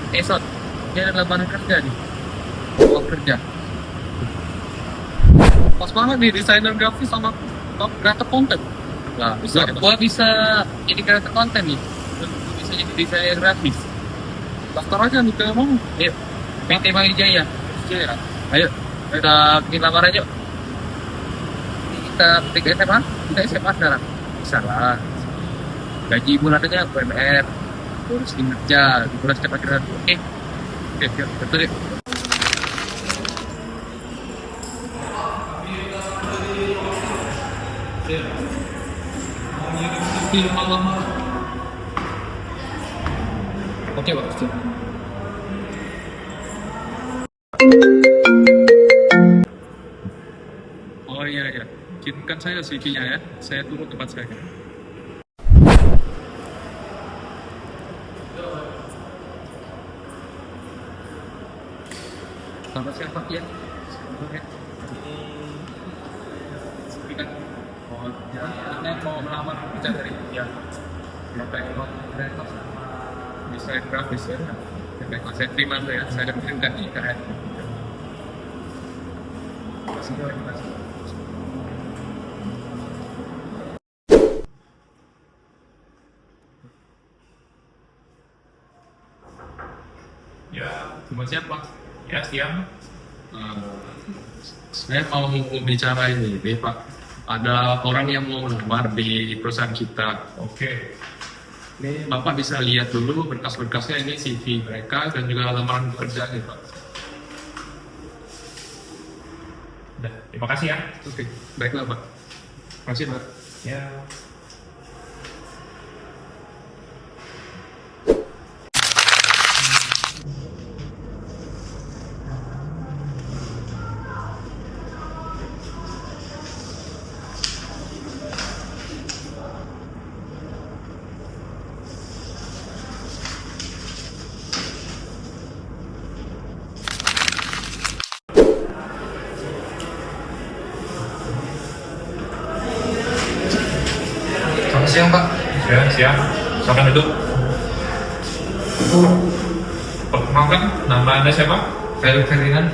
Esot, dia ada lamaran kerja nih, mau kerja. Pas banget nih desainer grafis sama creator konten. Nah, gua bisa jadi creator konten nih. Gua bisa jadi desainer grafis. Daftar aja nih ke mana? Ayo, PT Bang Jaya. Jaya. Ayo, kita bikin lamaran yuk. Kita ketik SMA, kita SMA sekarang. Bisa lah. Gaji bulanannya UMR, terus kinerja, bulan setiap akhir. Oke, oke, siap, betul deh. Oke, bagus. Oh iya iya, kirimkan saya CV-nya ya. Saya tunggu tempat saya. Sama siapa ya? Oke. Oh, ya, mau melamar kerja dari dia. Bisa grafis ya. Baiklah, saya terima tuh ya. Saya akan kirimkan di IKN. Terima kasih. Ya, cuma siapa? Ya, siang. Eh, saya mau bicara ini, Pak. Ada orang yang mau melamar di perusahaan kita. Oke. Ini Bapak bisa lihat dulu berkas-berkasnya, ini CV mereka dan juga lamaran kerja nih, Pak. Udah, terima kasih ya. Oke, baiklah, Pak. Terima kasih, Pak. Ya. Selamat siang, Pak. Ya, siang. Silakan duduk. Perkenalkan, nama Anda siapa? Felix Ferdinand.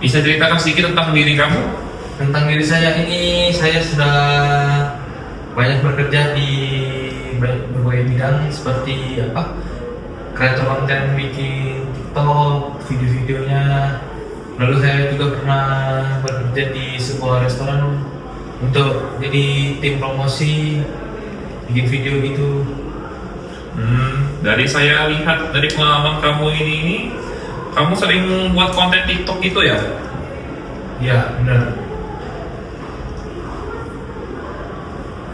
Bisa ceritakan sedikit tentang diri kamu? Tentang diri saya ini, saya sudah banyak bekerja di berbagai bidang seperti apa? Kreator konten, bikin TikTok, video-videonya. Lalu saya juga pernah bekerja di sebuah restoran untuk jadi tim promosi, bikin video gitu. Dari saya lihat dari pengalaman kamu ini, kamu sering buat konten TikTok gitu ya? Iya, benar.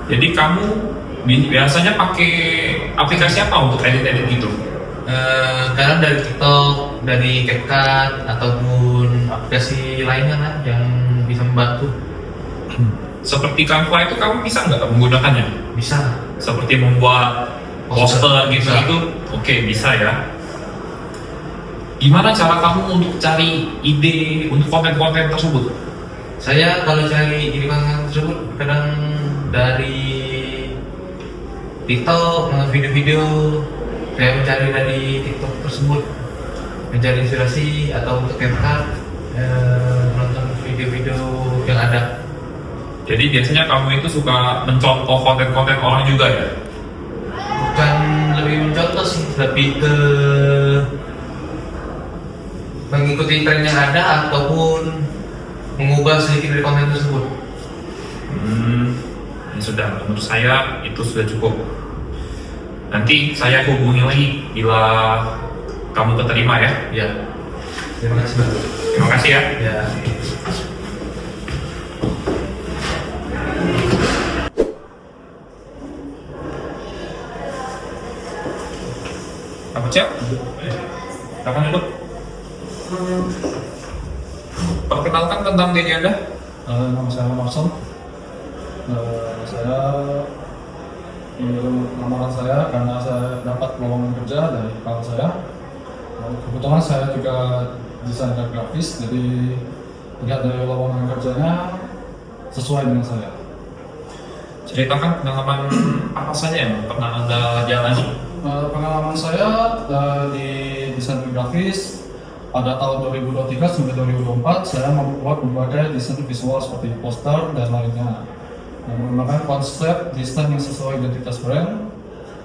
Jadi kamu biasanya pakai aplikasi apa untuk edit-edit gitu? Kadang dari TikTok, dari CapCut, ataupun aplikasi lainnya lah yang bisa membantu. Seperti Canva itu kamu bisa nggak menggunakannya? Bisa. Seperti membuat poster gitu Bisa. gitu? Oke, bisa ya. Gimana cara kamu untuk cari ide untuk konten-konten tersebut? Saya kalau cari ide konten tersebut kadang dari TikTok, video-video. Saya mencari dari TikTok tersebut, mencari inspirasi atau untuk CapCut, nonton video-video yang ada. Jadi biasanya kamu itu suka mencontoh konten-konten orang juga ya? Bukan lebih mencontoh sih, lebih ke mengikuti tren yang ada ataupun mengubah sedikit dari konten tersebut. Ya sudah, menurut saya itu sudah cukup. Nanti saya hubungi lagi bila kamu keterima ya. Ya, terima kasih, Pak. Terima kasih ya. Ya. Apa cek? Silakan duduk. Perkenalkan tentang diri Anda. Nama saya Marson. Saya lamaran saya karena saya dapat lowongan kerja dari kawan saya. Kebetulan saya juga desainer grafis, jadi lihat dari lowongan kerjanya sesuai dengan saya. Ceritakan pengalaman apa saja yang pernah Anda jalani. pengalaman saya di desain grafis pada tahun 2023 sampai 2024 saya membuat berbagai desain visual seperti poster dan lainnya yang menggunakan konsep desain yang sesuai identitas brand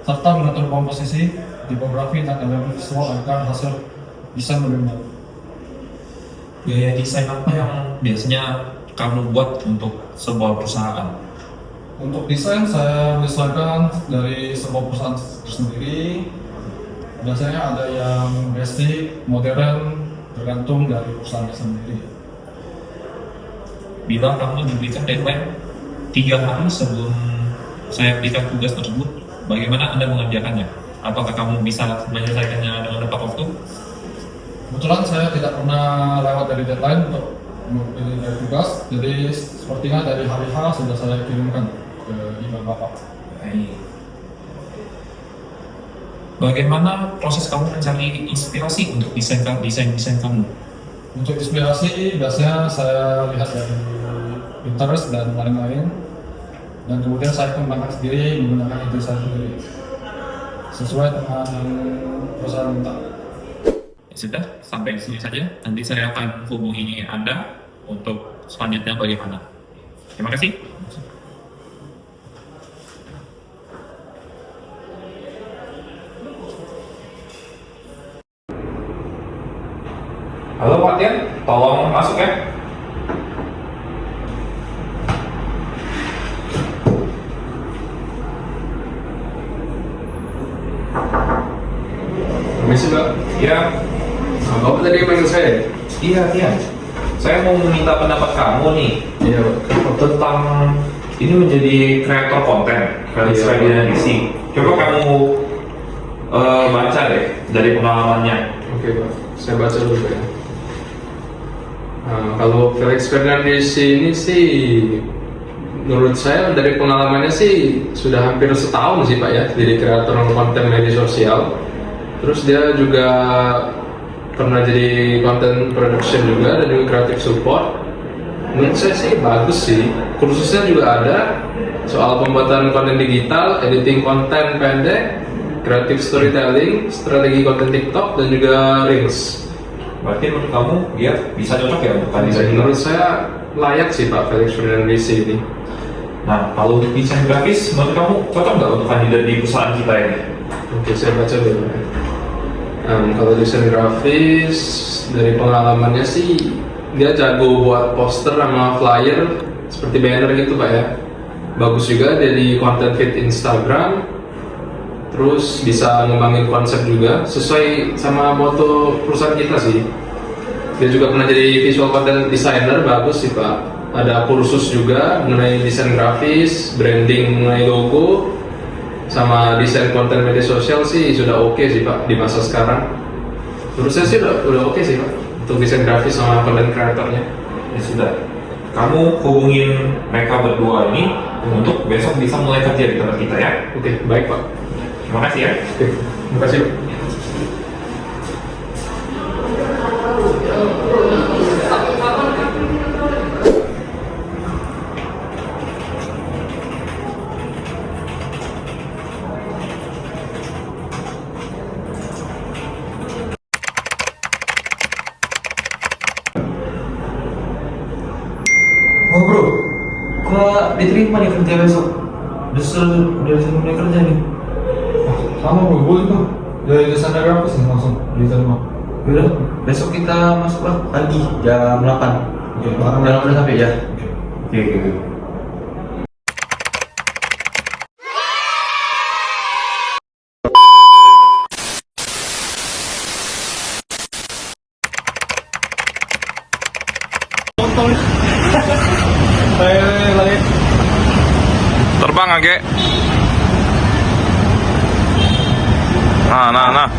serta mengatur komposisi, tipografi dan elemen visual agar hasil desain lebih menarik. Gaya desain apa yang biasanya kamu buat untuk sebuah perusahaan? Untuk desain saya menyesuaikan dari sebuah perusahaan tersendiri. Biasanya ada yang basic, modern, tergantung dari perusahaan sendiri. Bila kamu diberikan deadline 3 hari sebelum saya berikan tugas tersebut, bagaimana Anda mengerjakannya? Apakah kamu bisa menyelesaikannya dengan tepat waktu? Kebetulan saya tidak pernah lewat dari deadline untuk memilih dari tugas, jadi sepertinya dari hari H sudah saya kirimkan ke email Bapak. Baik. Bagaimana proses kamu mencari inspirasi untuk desain kamu? Untuk inspirasi biasanya saya lihat dari Pinterest dan lain-lain, dan kemudian saya kembangkan sendiri menggunakan ide saya sendiri sesuai dengan perusahaan minta. Ya sudah, sampai di sini saja. Nanti saya akan hubungi Anda untuk selanjutnya bagaimana. Terima kasih. Halo Pak Tian, tolong masuk ya. Permisi Pak. Ya, Bapak tadi panggil saya? iya Tian. Saya mau meminta pendapat kamu nih Iya Pak. tentang ini menjadi kreator konten Felix Iya, Ferdinand Disi. Coba kamu baca deh dari pengalamannya. Oke Pak, saya baca dulu ya. Nah, kalau Felix Ferdinand ini sih, menurut saya dari pengalamannya sih sudah hampir setahun sih Pak ya, jadi kreator konten media sosial. Terus dia juga pernah jadi content production juga dan juga creative support. Menurut saya sih bagus sih. Kursusnya juga ada soal pembuatan konten digital, editing konten pendek, creative storytelling, strategi konten TikTok dan juga Reels. Berarti menurut kamu dia bisa cocok ya untuk desain? Menurut saya layak sih Pak Felix Ferdinand ini. Nah, kalau untuk desain grafis, menurut kamu cocok nggak untuk kandidat di perusahaan kita ini? Oke, saya baca dulu. Kalau desain grafis dari pengalamannya sih dia jago buat poster sama flyer seperti banner gitu Pak ya. Bagus juga jadi content feed Instagram. Terus bisa ngembangin konsep juga sesuai sama moto perusahaan kita sih. Dia juga pernah jadi visual content designer, bagus sih Pak. Ada kursus juga mengenai desain grafis, branding mengenai logo, sama desain konten media sosial sih sudah oke sih Pak di masa sekarang. Menurut saya sih udah oke sih Pak untuk desain grafis sama konten kreatornya. Ya sudah, kamu hubungin mereka berdua ini untuk besok bisa mulai kerja di tempat kita ya. Oke, baik Pak. Terima kasih ya. Oke, terima kasih Pak. Oh bro, gua diterima nih kerja besok. Udah mulai kerja nih. Sama bro, boleh tuh dari desainer grafis nih langsung diterima. Yaudah, besok kita masuk lah pagi jam 8. Oke, Jangan udah sampai ya. Oke. Terbang Age. Nah.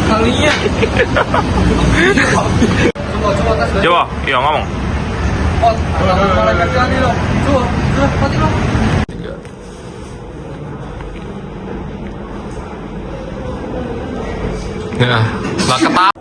Kalinya. Coba, iya ngomong. Kali loh. Coba, mati loh. Ya, nggak ketawa.